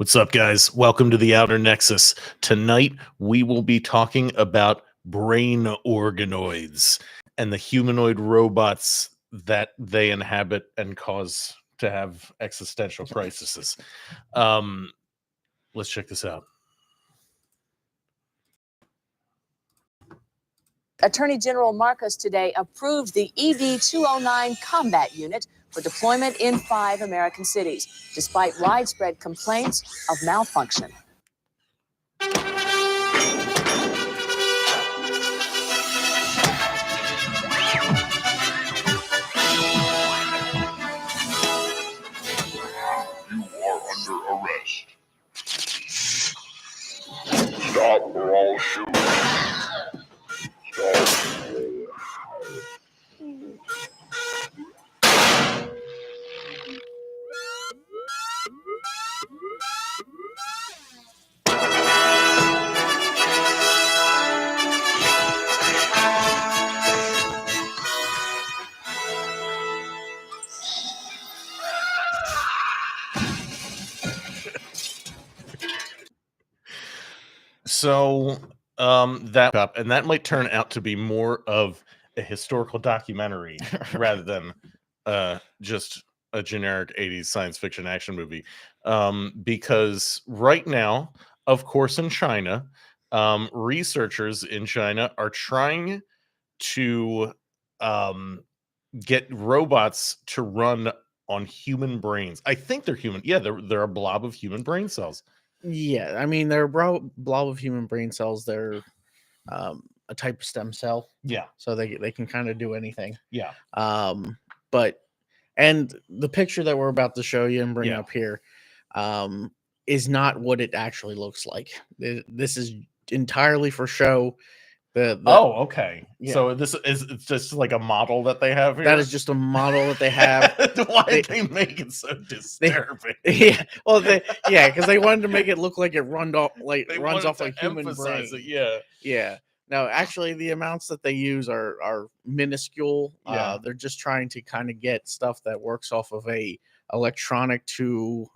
What's up, guys? Welcome to the Outer Nexus. Tonight, we will be talking about brain organoids and the humanoid robots that they inhabit and cause to have existential crises. Let's check this out. Attorney General Marcos today approved the EV-209 combat unit for deployment in 5 American cities, despite widespread complaints of malfunction. You are under arrest. Stop or I'll shoot. Stop. So, that might turn out to be more of a historical documentary rather than just a generic 80s science fiction action movie. Because right now, of course, in China, researchers in China are trying to get robots to run on human brains. I think they're human. Yeah, they're a blob of human brain cells. Yeah, I mean they're blob of human brain cells. They're a type of stem cell, Yeah, so they can kind of do anything. yeah. But and the picture that we're about to show you and bring Yeah. up here is not what it actually looks like. This is entirely for show. Oh, okay. Yeah. So it's just like a model that they have here. That is just a model that they have. Why did they make it so disturbing? Yeah, well, because they wanted to make it look like it runs off like to a human emphasize brain. it, Yeah. No, actually, the amounts that they use are minuscule. Yeah. They're just trying to kind of get stuff that works off of a electronic to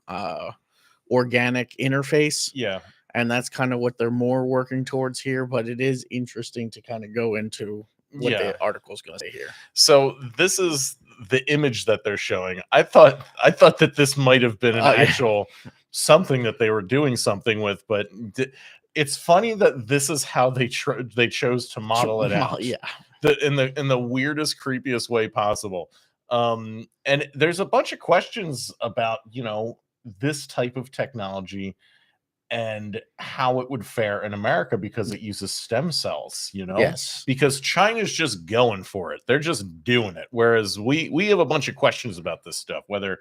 organic interface. Yeah. And that's kind of what they're more working towards here. But it is interesting to kind of go into what the article's going to say here. So this is the image that they're showing. I thought that this might have been an actual something that they were doing something with, but it's funny that this is how they chose to model it out. Yeah, in the weirdest, creepiest way possible. And there's a bunch of questions about this type of technology and how it would fare in America because it uses stem cells, Yes. because China's just going for it. They're just doing it. Whereas we have a bunch of questions about this stuff, whether,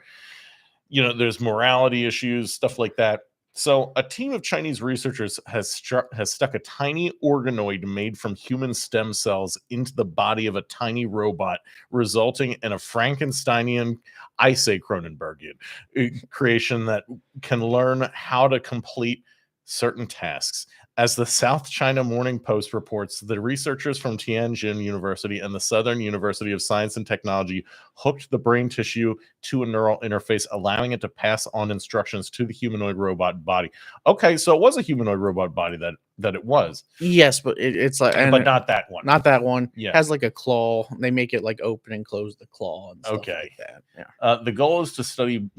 there's morality issues, stuff like that. So a team of Chinese researchers has stuck a tiny organoid made from human stem cells into the body of a tiny robot, resulting in a Frankensteinian, I say Cronenbergian, creation that can learn how to complete certain tasks. As the South China Morning Post reports, the researchers from Tianjin University and the Southern University of Science and Technology hooked the brain tissue to a neural interface, allowing it to pass on instructions to the humanoid robot body. Okay, so it was a humanoid robot body that it was. Yes, but it's like, but not that one. Not that one. Yeah. It has like a claw. They make it like open and close the claw and stuff like that. Yeah. The goal is to study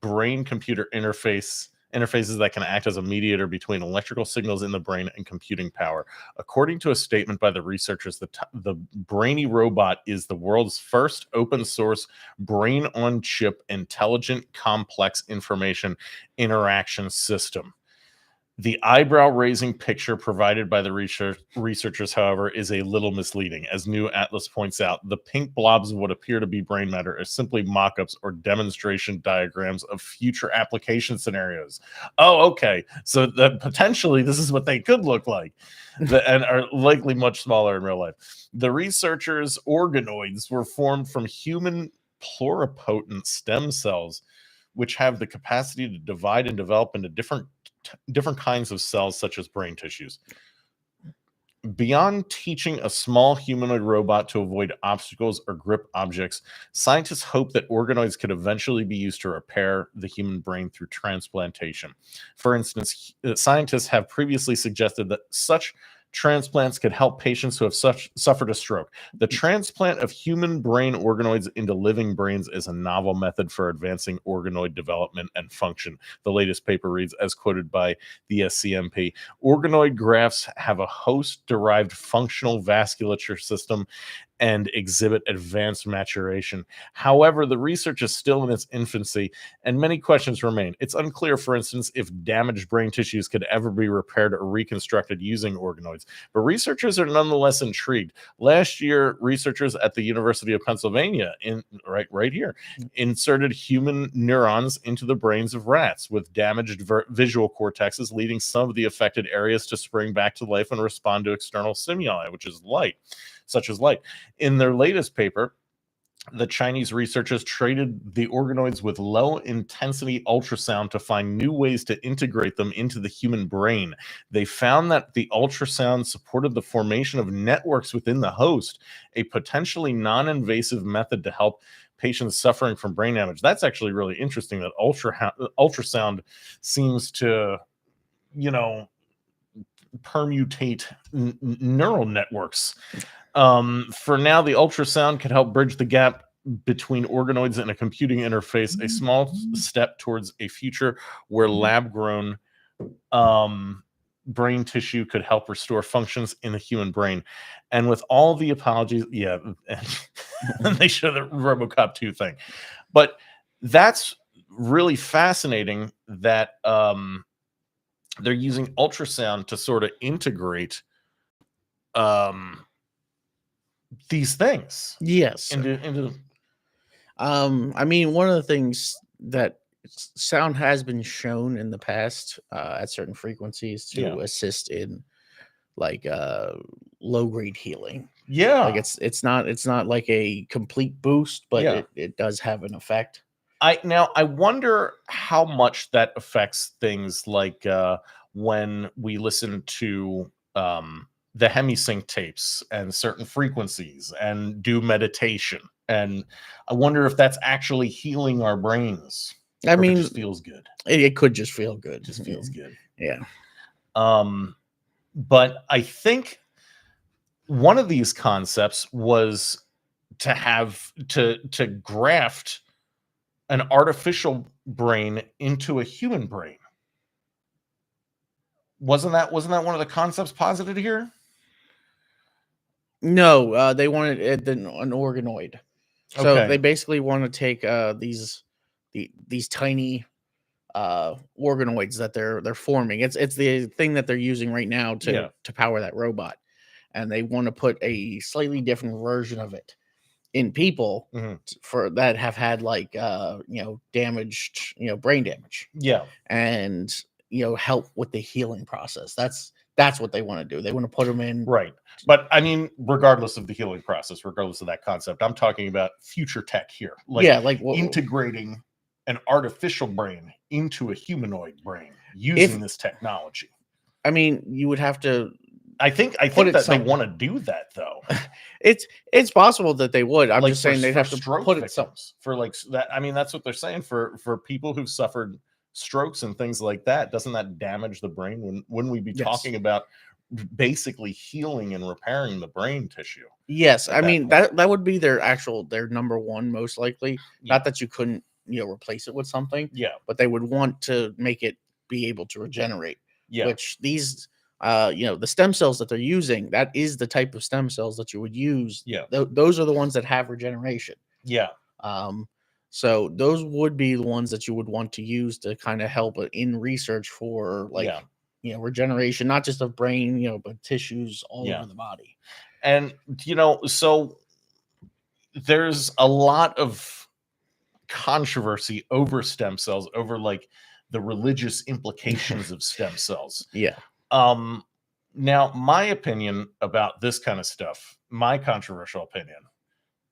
brain-computer interfaces that can act as a mediator between electrical signals in the brain and computing power. According to a statement by the researchers, the brainy robot is the world's first open source brain on chip intelligent complex information interaction system. The eyebrow-raising picture provided by the researchers, however, is a little misleading. As New Atlas points out, the pink blobs of what appear to be brain matter are simply mock-ups or demonstration diagrams of future application scenarios. Oh, okay. So potentially this is what they could look like, and are likely much smaller in real life. The researchers' organoids were formed from human pluripotent stem cells, which have the capacity to divide and develop into different kinds of cells, such as brain tissues. Beyond teaching a small humanoid robot to avoid obstacles or grip objects, scientists hope that organoids could eventually be used to repair the human brain through transplantation. For instance, scientists have previously suggested that such transplants could help patients who have suffered a stroke. The transplant of human brain organoids into living brains is a novel method for advancing organoid development and function. The latest paper reads, as quoted by the SCMP, organoid grafts have a host-derived functional vasculature system and exhibit advanced maturation. However, the research is still in its infancy, and many questions remain. It's unclear, for instance, if damaged brain tissues could ever be repaired or reconstructed using organoids, but researchers are nonetheless intrigued. Last year, researchers at the University of Pennsylvania, right here, inserted human neurons into the brains of rats with damaged visual cortexes, leading some of the affected areas to spring back to life and respond to external stimuli, such as light. In their latest paper, the Chinese researchers treated the organoids with low-intensity ultrasound to find new ways to integrate them into the human brain. They found that the ultrasound supported the formation of networks within the host, a potentially non-invasive method to help patients suffering from brain damage. That's actually really interesting that ultrasound seems to, permutate neural networks. For now, the ultrasound can help bridge the gap between organoids and a computing interface, a small step towards a future where lab-grown brain tissue could help restore functions in the human brain. And with all the apologies, and they show the RoboCop 2 thing. But that's really fascinating that they're using ultrasound to sort of integrate these things. Yes. Into I mean, one of the things that sound has been shown in the past at certain frequencies to assist in like low grade healing. Yeah. Like it's not like a complete boost, but it does have an effect. I wonder how much that affects things like when we listen to the hemisync tapes and certain frequencies and do meditation. And I wonder if that's actually healing our brains. I mean, it just feels good. It could just feel good. It just feels good. Yeah. But I think one of these concepts was to have to graft an artificial brain into a human brain. Wasn't that one of the concepts posited here? No, they wanted an organoid. So Okay. they basically want to take these tiny organoids that they're forming. It's the thing that they're using right now to power that robot, and they want to put a slightly different version of it in people for that have had like damaged brain damage. Yeah. And help with the healing process. That's what they want to do. They want to put them in. Right. But I mean, regardless of the healing process, regardless of that concept, I'm talking about future tech here. Like integrating an artificial brain into a humanoid brain using this technology. I mean, you would have to. I think that they want to do that though. It's possible that they would. I'm just saying they'd have to put it for like that. I mean, that's what they're saying for people who've suffered strokes and things like that. Doesn't that damage the brain? When we be talking about basically healing and repairing the brain tissue? Yes, I mean that would be their number one most likely. Not that you couldn't replace it with something. Yeah, but they would want to make it be able to regenerate. Yeah, which these the stem cells that they're using, that is the type of stem cells that you would use. Yeah, those are the ones that have regeneration. Yeah. So those would be the ones that you would want to use to kind of help in research for regeneration, not just of brain, but tissues all over the body. And so there's a lot of controversy over stem cells, over like the religious implications of stem cells. Yeah. Now my opinion about this kind of stuff, my controversial opinion,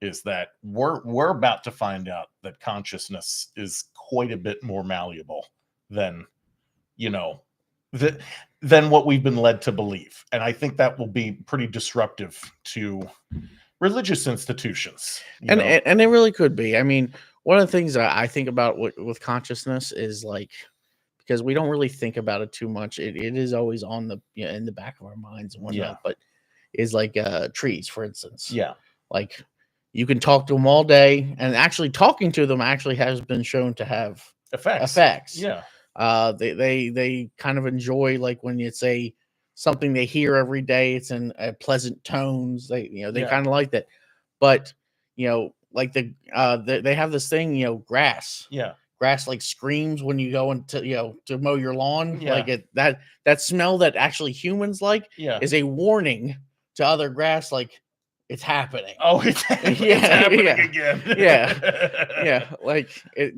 is that we're about to find out that consciousness is quite a bit more malleable than than what we've been led to believe. And I think that will be pretty disruptive to religious institutions. And it really could be. I mean, one of the things I think about with consciousness is like, because we don't really think about it too much. It is always on the in the back of our minds and whatnot. Yeah. But is like trees, for instance. Yeah. Like you can talk to them all day, and actually talking to them actually has been shown to have effects. Yeah. They kind of enjoy, like when it's something they hear every day, it's in pleasant tones. They kind of like that. But like they have this thing, grass. Yeah. Grass like screams when you go into to mow your lawn. Yeah. Like that smell that actually humans like is a warning to other grass, like it's happening. Oh, it's happening again. yeah. Like it,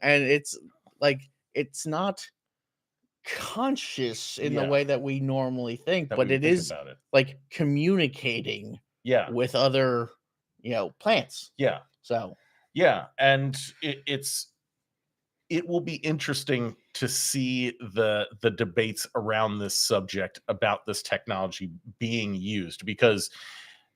and it's like it's not conscious in the way that we normally think, but it is like communicating with other plants. Yeah. So yeah, and it will be interesting to see the debates around this subject about this technology being used, because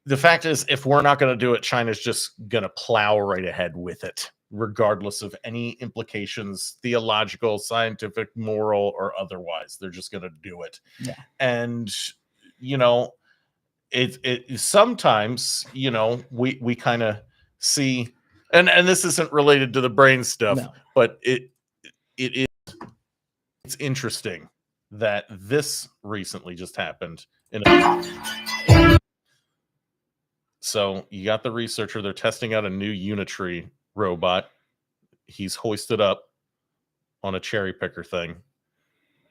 the fact is, if we're not going to do it, China's just going to plow right ahead with it, regardless of any implications, theological, scientific, moral, or otherwise. They're just going to do it. Yeah. And it sometimes we kind of see, and this isn't related to the brain stuff, but it's interesting that this recently just happened so you got the researcher, they're testing out a new Unitree robot. He's hoisted up on a cherry picker thing,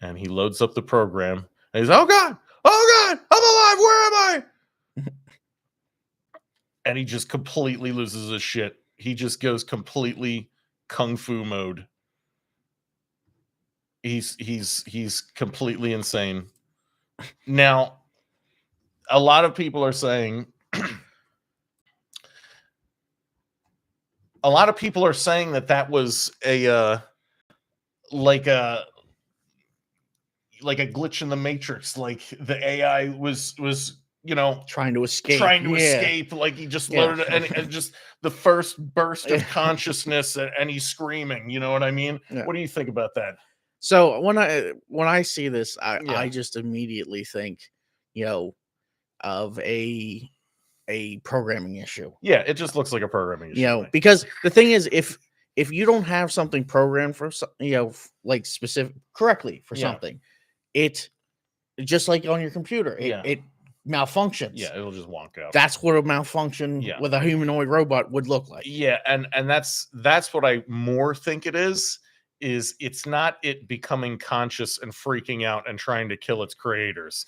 and he loads up the program, and he's, oh god, I'm alive, where am I? And he just completely loses his shit. He just goes completely kung fu mode. He's completely insane. Now, a lot of people are saying that was a like a glitch in the Matrix, like the AI was trying to escape, like he just loaded it, and just the first burst of consciousness, and he's screaming, you know what I mean? What do you think about that? So when I see this, I just immediately think of a programming issue. Yeah, it just looks like a programming issue. Because the thing is, if you don't have something programmed for like specific correctly for something, it just like on your computer, it malfunctions. Yeah, it'll just wonk out. That's what a malfunction with a humanoid robot would look like. Yeah, and that's what I more think it is it's not it becoming conscious and freaking out and trying to kill its creators.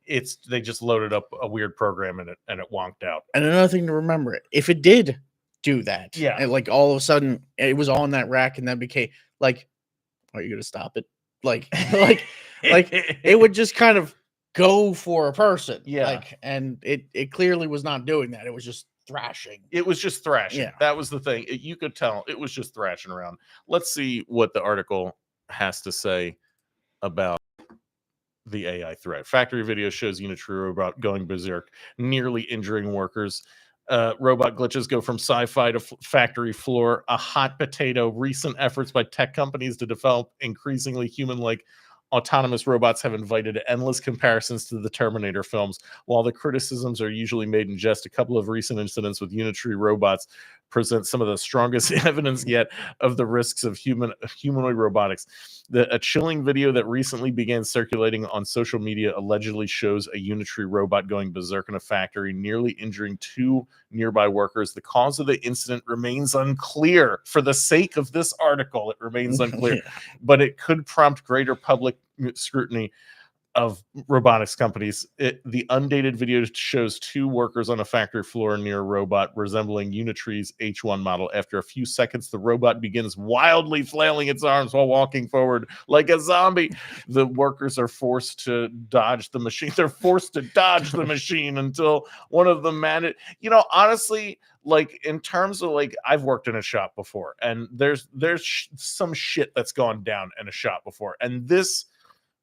It's they just loaded up a weird program in it and it wonked out. And another thing to remember, if it did do that, and like all of a sudden it was on that rack and then became like, are you gonna stop it? Like it would just kind of go for a person. And it clearly was not doing that. It was just thrashing. That was the thing. You could tell it was just thrashing around. Let's see what the article has to say about the AI threat. Factory video shows Unitree robot going berserk, nearly injuring workers. Robot glitches go from sci-fi to factory floor. A hot potato. Recent efforts by tech companies to develop increasingly human-like autonomous robots have invited endless comparisons to the Terminator films. While the criticisms are usually made in jest, a couple of recent incidents with Unitree robots present some of the strongest evidence yet of the risks of humanoid robotics. A chilling video that recently began circulating on social media allegedly shows a Unitree robot going berserk in a factory, nearly injuring 2 nearby workers. The cause of the incident remains unclear. For the sake of this article, it remains unclear, but it could prompt greater public scrutiny of robotics companies. The undated video shows 2 workers on a factory floor near a robot resembling Unitree's H1 model. After a few seconds, the robot begins wildly flailing its arms while walking forward like a zombie. The workers are forced to dodge the machine. They're forced to dodge the machine until one of them managed. Honestly, like in terms of like, I've worked in a shop before, and there's some shit that's gone down in a shop before, and this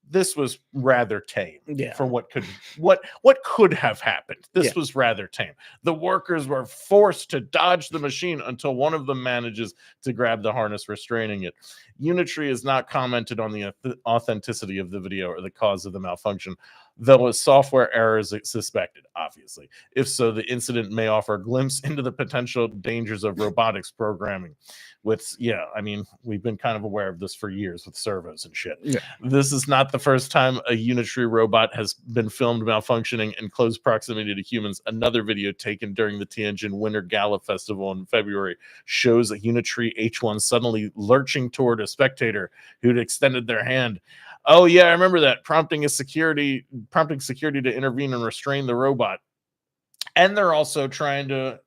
this was rather tame Yeah. for what could have happened. This was rather tame. The workers were forced to dodge the machine until one of them manages to grab the harness restraining it. Unitree has not commented on the authenticity of the video or the cause of the malfunction, though a software error is suspected, obviously. If so, the incident may offer a glimpse into the potential dangers of robotics programming. I mean, we've been kind of aware of this for years with servos and shit. Yeah. This is not the first time a Unitree robot has been filmed malfunctioning in close proximity to humans. Another video taken during the Tianjin Winter Gala Festival in February shows a Unitree H1 suddenly lurching toward a spectator who'd extended their hand. Oh yeah, I remember that, prompting security to intervene and restrain the robot. And they're also trying to,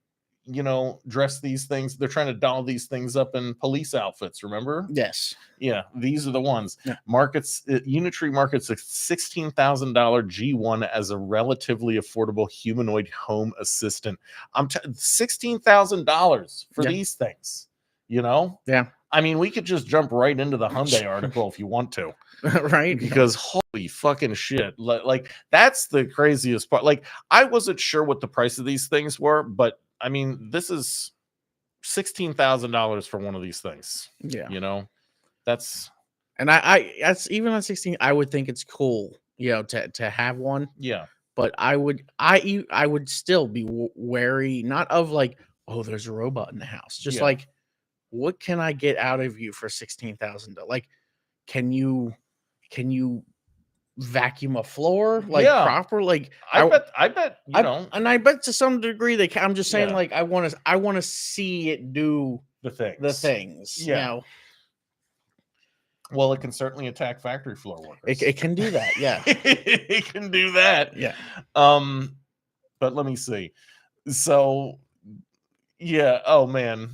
dress these things. They're trying to doll these things up in police outfits. Remember? Yes. Yeah, these are the ones. Yeah. Unitree markets a $16,000 G1 as a relatively affordable humanoid home assistant. $16,000 for these things. Yeah. I mean, we could just jump right into the Hyundai article if you want to. Right. Because holy fucking shit. Like that's the craziest part. Like, I wasn't sure what the price of these things were, but I mean, this is $16,000 for one of these things. Yeah. That's that's even at 16, I would think it's cool, to have one. Yeah. But I would still be wary, not of like, oh, there's a robot in the house. Just like, what can I get out of you for $16,000? Like, can you vacuum a floor proper? Like, I bet and I bet to some degree they can. I'm just saying, like, I want to see it do the things. Yeah. Well, it can certainly attack factory floor workers. It can do that. Yeah. It can do that. Yeah. But let me see. So, yeah. Oh man.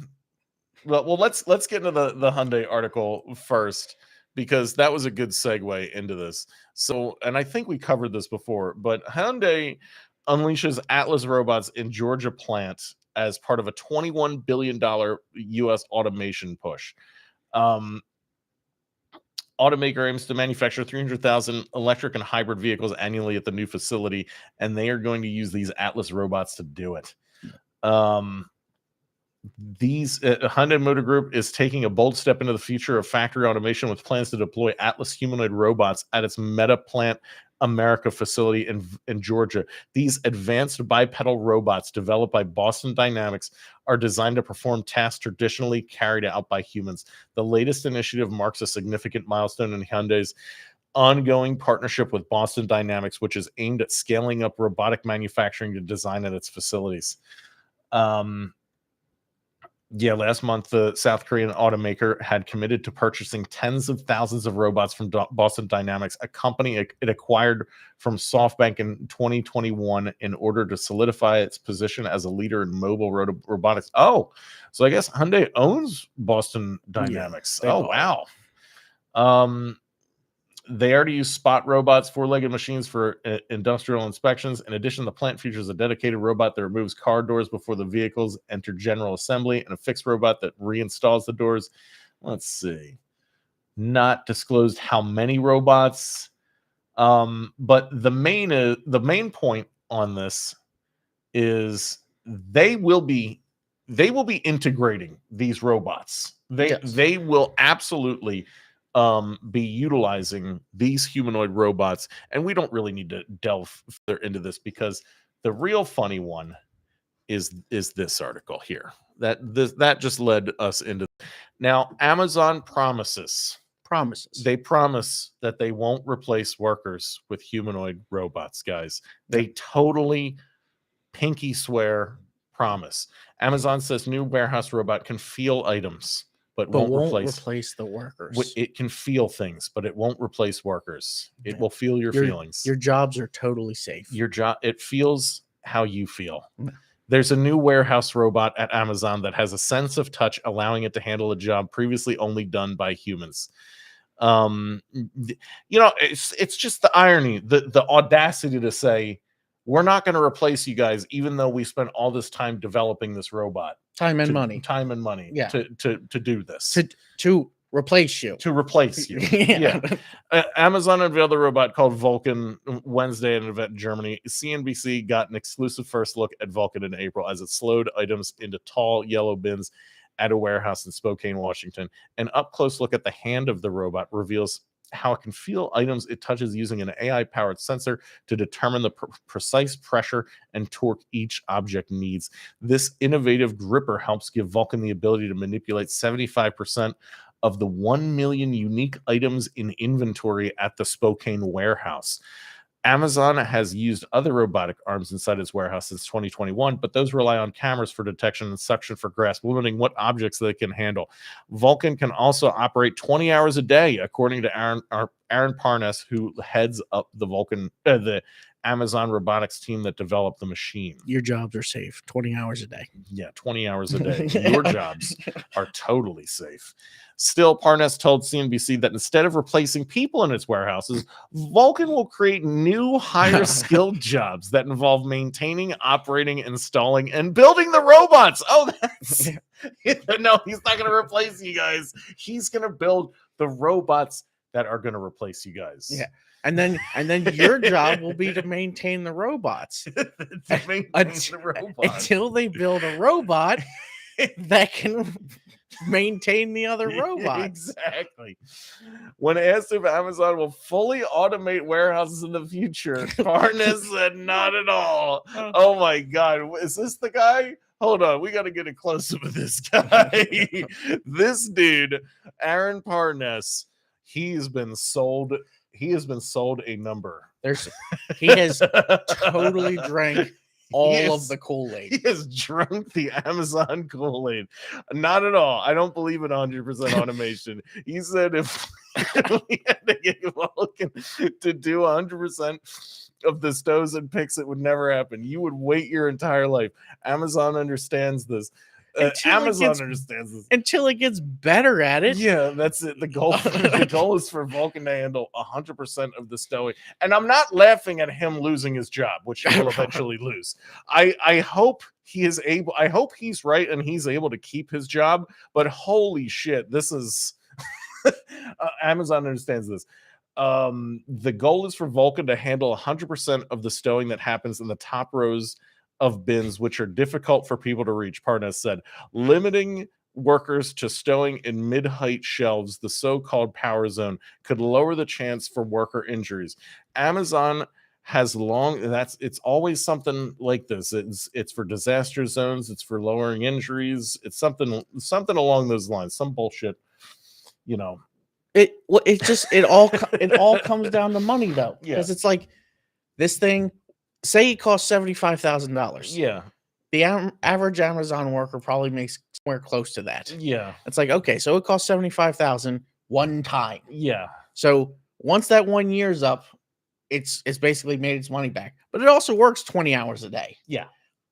Well, let's get into the Hyundai article first, because that was a good segue into this. So, and I think we covered this before, but Hyundai unleashes Atlas robots in Georgia plant as part of a $21 billion U.S. automation push. Automaker aims to manufacture 300,000 electric and hybrid vehicles annually at the new facility, and they are going to use these Atlas robots to do it. These Hyundai Motor Group is taking a bold step into the future of factory automation with plans to deploy Atlas humanoid robots at its Meta Plant America facility in Georgia. These advanced bipedal robots developed by Boston Dynamics are designed to perform tasks traditionally carried out by humans. The latest initiative marks a significant milestone in Hyundai's ongoing partnership with Boston Dynamics, which is aimed at scaling up robotic manufacturing to design at its facilities. Last month, the South Korean automaker had committed to purchasing tens of thousands of robots from Boston Dynamics, a company it acquired from SoftBank in 2021 in order to solidify its position as a leader in mobile robotics. Oh, so I guess Hyundai owns Boston Dynamics. Wow. They already use Spot robots, four-legged machines for industrial inspections. In addition, the plant features a dedicated robot that removes car doors before the vehicles enter general assembly, and a fixed robot that reinstalls the doors. Let's see. Not disclosed how many robots. But the main point on this is they will be integrating these robots. They will absolutely be utilizing these humanoid robots, and we don't really need to delve further into this, because the real funny one is this article here that just led us into. Now, Amazon promises they promise that they won't replace workers with humanoid robots, guys. They totally pinky swear promise. Amazon says new warehouse robot can feel items, but won't replace the workers. It can feel things, but it won't replace workers. It will feel your feelings. Your jobs are totally safe. Your job, it feels how you feel. There's a new warehouse robot at Amazon that has a sense of touch, allowing it to handle a job previously only done by humans. It's just the irony, the audacity to say, we're not going to replace you guys, even though we spent all this time developing this robot. Time and money. Yeah. to do this. To replace you. To replace you. Yeah. Amazon unveiled a robot called Vulcan Wednesday at an event in Germany. CNBC got an exclusive first look at Vulcan in April as it slowed items into tall yellow bins at a warehouse in Spokane, Washington. An up-close look at the hand of the robot reveals how it can feel items it touches using an AI-powered sensor to determine the precise pressure and torque each object needs. This innovative gripper helps give Vulcan the ability to manipulate 75% of the 1 million unique items in inventory at the Spokane warehouse. Amazon has used other robotic arms inside its warehouse since 2021, but those rely on cameras for detection and suction for grasp, limiting what objects they can handle. Vulcan can also operate 20 hours a day, according to Aaron Parnas, who heads up the Amazon robotics team that developed the machine. Your jobs are safe 20 hours a day. Yeah, 20 hours a day. Your jobs are totally safe. Still, Parnas told CNBC that instead of replacing people in its warehouses, Vulcan will create new, higher skilled jobs that involve maintaining, operating, installing, and building the robots. Oh, that's no, he's not going to replace you guys. He's going to build the robots that are going to replace you guys. Yeah. And then your job will be to maintain the robots. Until they build a robot that can maintain the other robots. Exactly. When asked if Amazon will fully automate warehouses in the future, Parnas said not at all. Oh my God. Is this the guy? Hold on. We got to get a close-up of this guy. This dude, Aaron Parnas, he has been sold a number. He has totally drank all of the Kool-Aid. He has drunk the Amazon Kool-Aid. Not at all. I don't believe in 100% automation. He said if we had to get Vulcan to do 100% of the stows and picks, it would never happen. You would wait your entire life. Amazon understands this. Amazon understands this until it gets better at it. Yeah, that's it. The goal is for Vulcan to handle 100% of the stowing. And I'm not laughing at him losing his job, which he will eventually lose. I hope he is able. I hope he's right and he's able to keep his job. But holy shit, this is Amazon understands this. The goal is for Vulcan to handle 100% of the stowing that happens in the top rows of bins, which are difficult for people to reach. Parnas said, limiting workers to stowing in mid-height shelves, the so-called power zone, could lower the chance for worker injuries. Amazon has it's always something like this. It's for disaster zones, it's for lowering injuries, it's something along those lines, some bullshit, you know. It all comes down to money though. Because it's like this thing. Say it costs $75,000. Yeah. The average Amazon worker probably makes somewhere close to that. Yeah. It's like, okay, so it costs $75,000 one time. Yeah. So once that 1 year's up, it's basically made its money back. But it also works 20 hours a day. Yeah.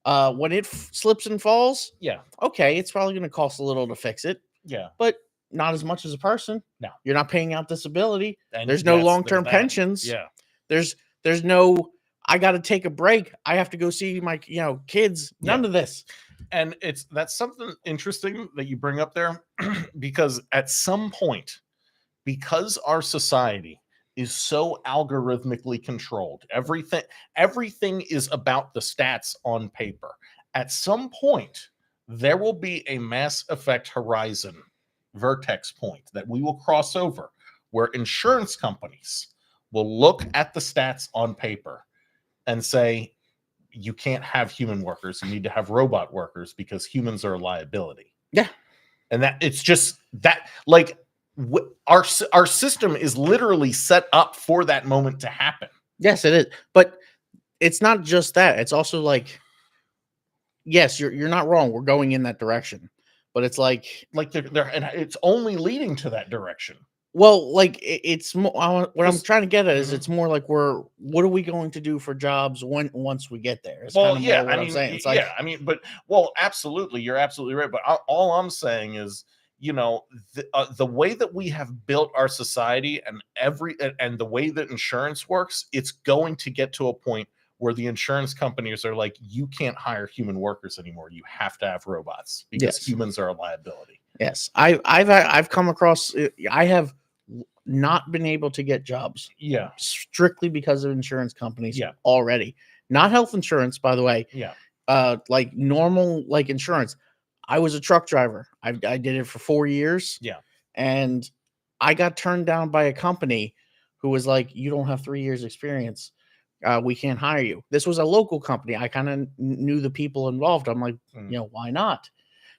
When it slips and falls, yeah, okay, it's probably going to cost a little to fix it. Yeah. But not as much as a person. No. You're not paying out disability. And there's no long-term pensions. Yeah. There's no I got to take a break. I have to go see my, kids. None of this. And that's something interesting that you bring up there, because at some point, because our society is so algorithmically controlled, everything is about the stats on paper. At some point, there will be a mass effect horizon vertex point that we will cross over, where insurance companies will look at the stats on paper and say, you can't have human workers. You need to have robot workers because humans are a liability. Yeah. And that it's just that, like, our system is literally set up for that moment to happen. Yes, it is. But it's not just that. It's also like, yes, you're not wrong. We're going in that direction. But it's like they're and it's only leading to that direction. Well, like it's more. What I'm trying to get at is it's more like what are we going to do for jobs once we get there? It's well, kind of yeah, what I'm saying. It's like, yeah, I mean, absolutely, you're absolutely right. But all I'm saying is, the way that we have built our society and the way that insurance works, it's going to get to a point where the insurance companies are like, you can't hire human workers anymore. You have to have robots because humans are a liability. Yes, I've come across. I have not been able to get jobs. Yeah. Strictly because of insurance companies. Yeah. Already, not health insurance, by the way. Yeah. Like normal like insurance. I was a truck driver. I did it for 4 years. Yeah. And I got turned down by a company who was like, "You don't have 3 years experience. We can't hire you." This was a local company. I kind of knew the people involved. I'm like, why not?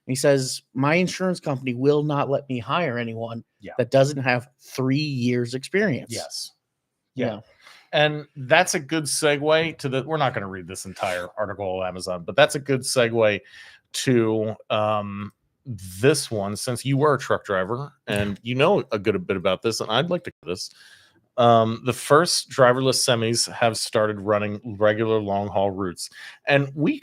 And he says, "My insurance company will not let me hire anyone that doesn't have 3 years experience." Yes. Yeah. And that's a good segue to we're not going to read this entire article on Amazon, but that's a good segue to this one, since you were a truck driver and you know a good bit about this, and I'd like to do this. The first driverless semis have started running regular long haul routes, and we've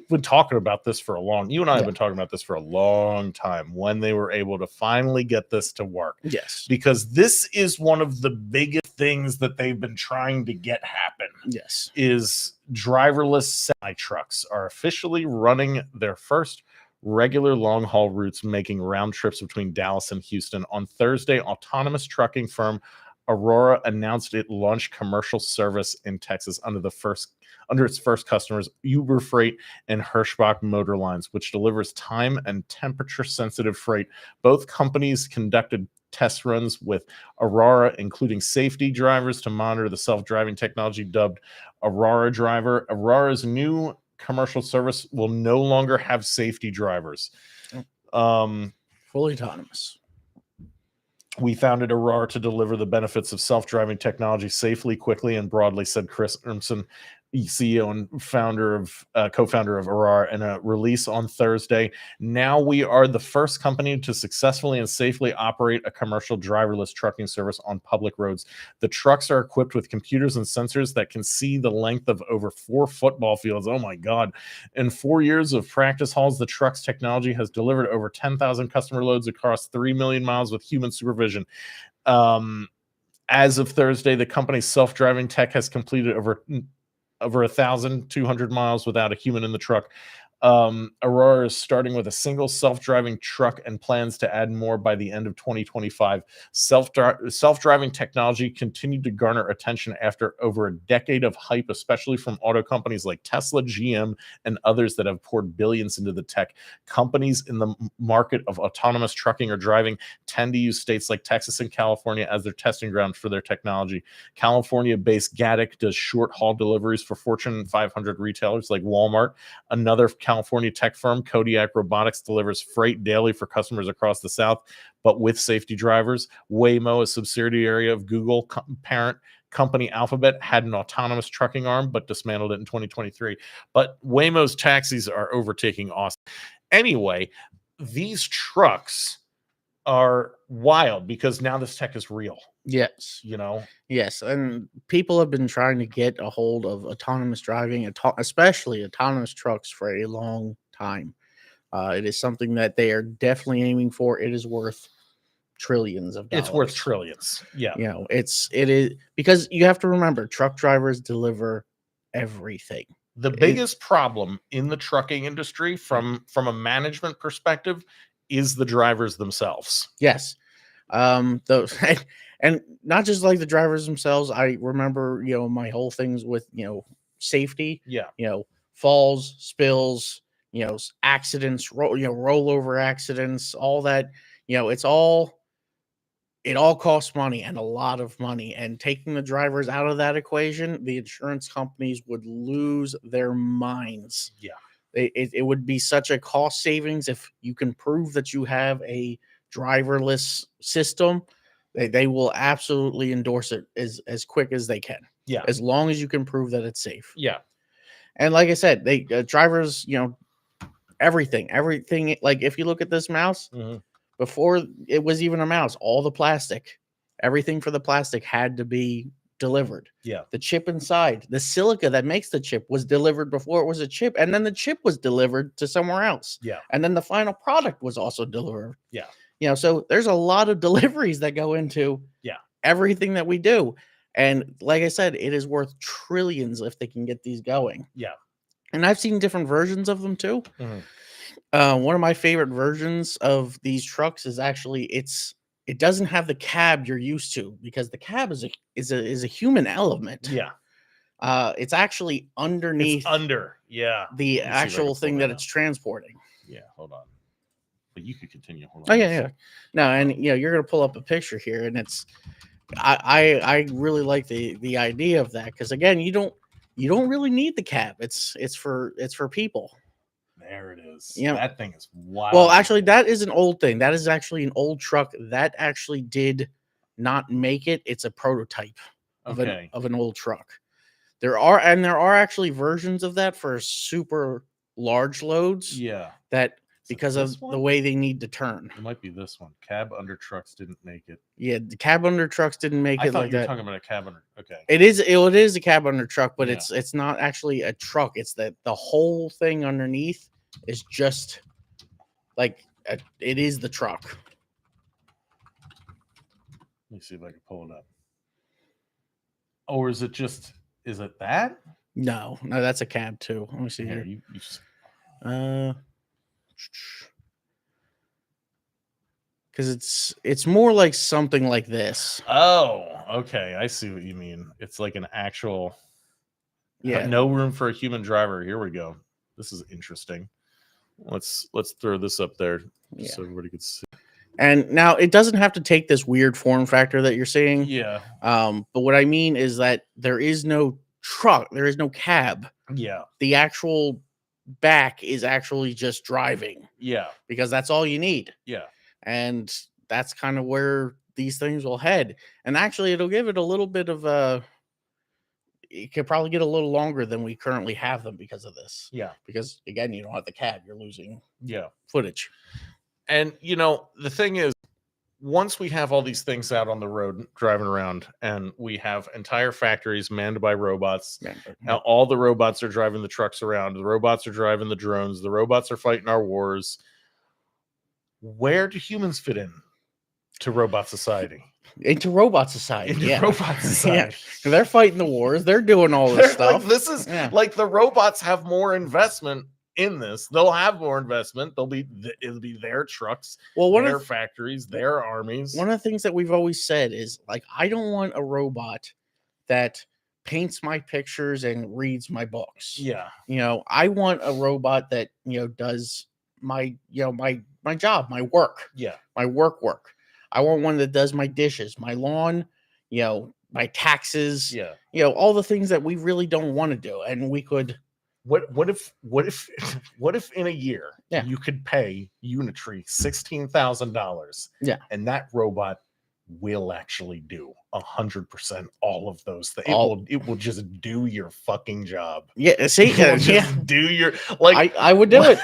been talking about this for you and I have been talking about this for a long time, when they were able to finally get this to work. Yes, because this is one of the biggest things that they've been trying to get happen. Yes, is driverless semi trucks are officially running their first regular long haul routes, making round trips between Dallas and Houston. On Thursday, autonomous trucking firm Aurora announced it launched commercial service in Texas under its first customers, Uber Freight and Hirschbach Motor Lines, which delivers time and temperature sensitive freight. Both companies conducted test runs with Aurora, including safety drivers to monitor the self-driving technology dubbed Aurora Driver. Aurora's new commercial service will no longer have safety drivers. Fully autonomous. We founded Aurora to deliver the benefits of self-driving technology safely, quickly, and broadly, said Chris Urmson, CEO and co-founder of Aurora, in a release on Thursday. Now we are the first company to successfully and safely operate a commercial driverless trucking service on public roads. The trucks are equipped with computers and sensors that can see the length of over 4 football fields. Oh my God. In 4 years of practice hauls, the truck's technology has delivered over 10,000 customer loads across 3 million miles with human supervision. As of Thursday, the company's self-driving tech has completed over 1,200 miles without a human in the truck. Aurora is starting with a single self-driving truck and plans to add more by the end of 2025. Self-driving technology continued to garner attention after over a decade of hype, especially from auto companies like Tesla, GM, and others that have poured billions into the tech. Companies in the market of autonomous trucking or driving tend to use states like Texas and California as their testing ground for their technology. California-based Gatik does short-haul deliveries for Fortune 500 retailers like Walmart. Another California tech firm, Kodiak Robotics, delivers freight daily for customers across the South, but with safety drivers. Waymo, a subsidiary of Google parent company Alphabet, had an autonomous trucking arm, but dismantled it in 2023. But Waymo's taxis are overtaking Austin. Anyway, these trucks are wild because now this tech is real. Yes. Yes. And people have been trying to get a hold of autonomous driving, especially autonomous trucks, for a long time. It is something that they are definitely aiming for. It is worth trillions of dollars. It's worth trillions. Yeah. It is, because you have to remember, truck drivers deliver everything. The biggest problem in the trucking industry from a management perspective is the drivers themselves. Yes. And not just like the drivers themselves. I remember, my whole things with, safety, falls, spills, accidents, rollover accidents, all that, it all costs money, and a lot of money. And taking the drivers out of that equation, the insurance companies would lose their minds. Yeah. It would be such a cost savings if you can prove that you have a driverless system. They will absolutely endorse it as quick as they can. Yeah. As long as you can prove that it's safe. Yeah. And like I said, they drivers, everything. Like if you look at this mouse, before it was even a mouse, all the plastic, everything for the plastic had to be delivered. Yeah. The chip inside, the silica that makes the chip, was delivered before it was a chip, and then the chip was delivered to somewhere else. Yeah. And then the final product was also delivered. Yeah. So there's a lot of deliveries that go into everything that we do. And like I said, it is worth trillions if they can get these going. Yeah. And I've seen different versions of them too. One of my favorite versions of these trucks is actually it doesn't have the cab you're used to, because the cab is a human element. Yeah. It's actually underneath It's under. Yeah. the Let me see if I can actual pull thing that that up. it's transporting. Yeah, hold on. But you could continue. Hold Oh on. yeah. No, and you're gonna pull up a picture here, and it's I really like the idea of that, because again, you don't really need the cab. It's for people. There it is. Yeah. That thing is wild. Well, actually, that is an old thing. That is actually an old truck that actually did not make it. It's a prototype of Okay. an old truck. There are actually versions of that for super large loads. Yeah. That Is it because of this the one? way they need to turn. It might be this one. Cab under trucks didn't make it. Yeah, the cab under trucks didn't make I it thought like you were that. talking about a cab under. Okay. It is a cab under truck, but Yeah. it's not actually a truck. It's that the whole thing underneath is just like it is the truck. Let me see if I can pull it up. Or is it just? Is it that? No, that's a cab too. Let me see Here, here. you just, Because it's more like something like this. oh, okay. I see what you mean. It's like an actual. Yeah. No room for a human driver. Here we go. This is interesting. Let's throw this up there just so everybody could see. And now it doesn't have to take this weird form factor that you're seeing. Yeah. But what I mean is that there is no truck, there is no cab. Yeah. The actual back is actually just driving. Yeah. Because that's all you need. Yeah. And that's kind of where these things will head. And actually, it'll give it a little bit of a. It could probably get a little longer than we currently have them because of this. Yeah. Because again, you don't have the cab, you're losing footage. And the thing is, once we have all these things out on the road driving around, and we have entire factories manned by robots, now all the robots are driving the trucks around, the robots are driving the drones, the robots are fighting our wars. Where do humans fit in to robot society? Into robot society. Robot society. Yeah. They're fighting the wars. They're doing all this stuff. Like, this is like the robots have more investment in this. They'll have more investment. It'll be their trucks, their factories, their armies. One of the things that we've always said is, like, I don't want a robot that paints my pictures and reads my books. Yeah. I want a robot that, does my job, my work. Yeah. My work. I want one that does my dishes, my lawn, my taxes. Yeah. All the things that we really don't want to do. And we could. What if in a year you could pay Unitree $16,000? Yeah. And that robot will actually do 100% all of those things. It will just do your fucking job. Yeah. See, do your I would do it.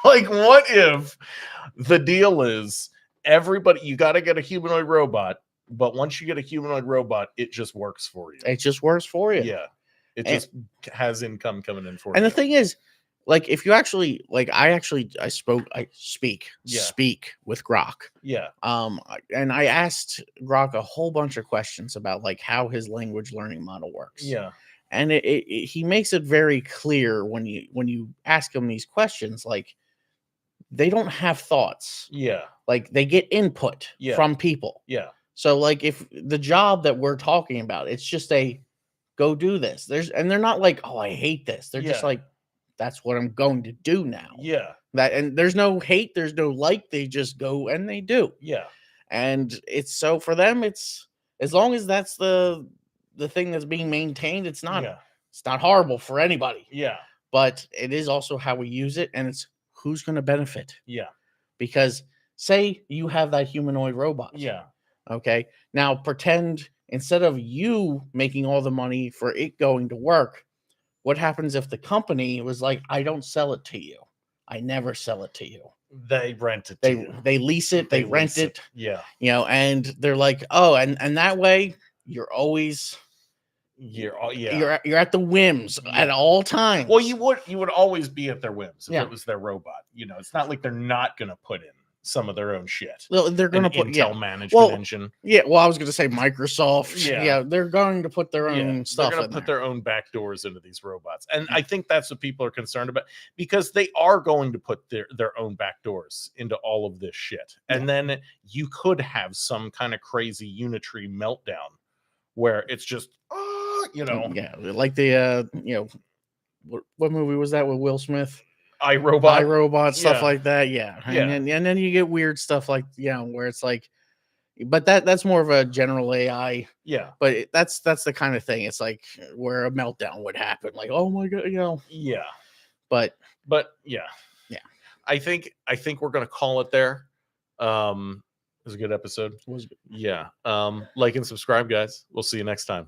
Like, what if the deal is everybody, you got to get a humanoid robot, but once you get a humanoid robot, it just works for you. It just works for you. Yeah. It just has income coming in for you. And the thing is, like, if you actually, like, I speak with Grok. Yeah. And I asked Grok a whole bunch of questions about, like, how his language learning model works. Yeah. And he makes it very clear when you ask him these questions, like, they don't have thoughts. Yeah. Like, they get input from people. Yeah. So, like, if the job that we're talking about, it's just go do this. They're not like, oh, I hate this. They're just like, that's what I'm going to do now. Yeah. And there's no hate, there's no like, they just go and they do. Yeah. And it's so for them, it's as long as that's the thing that's being maintained, it's not horrible for anybody. Yeah. But it is also how we use it, and it's who's going to benefit. Yeah. Because say you have that humanoid robot. Yeah. Okay. Now pretend instead of you making all the money for it going to work, what happens if the company was like, I don't sell it to you. I never sell it to you. They rent it. They lease it. They rent it. Yeah. And they're like, oh, and that way you're always you're at the whims at all times. Well, you would always be at their whims if it was their robot. It's not like they're not going to put in some of their own shit. Well, they're An going to put Intel management engine. Yeah, well, I was going to say Microsoft. Yeah. Yeah, they're going to put their own stuff. They're going to put their own back doors into these robots, and I think that's what people are concerned about, because they are going to put their own back doors into all of this shit, and then you could have some kind of crazy Unitree meltdown where it's just like the what movie was that with Will Smith? iRobot, stuff like that. Yeah. And then you get weird stuff like, where it's like, but that's more of a general AI. Yeah. But that's the kind of thing. It's like where a meltdown would happen. Like, oh my God, Yeah. But yeah. Yeah. I think we're gonna call it there. It was a good episode. Was good. Yeah. Like and subscribe, guys. We'll see you next time.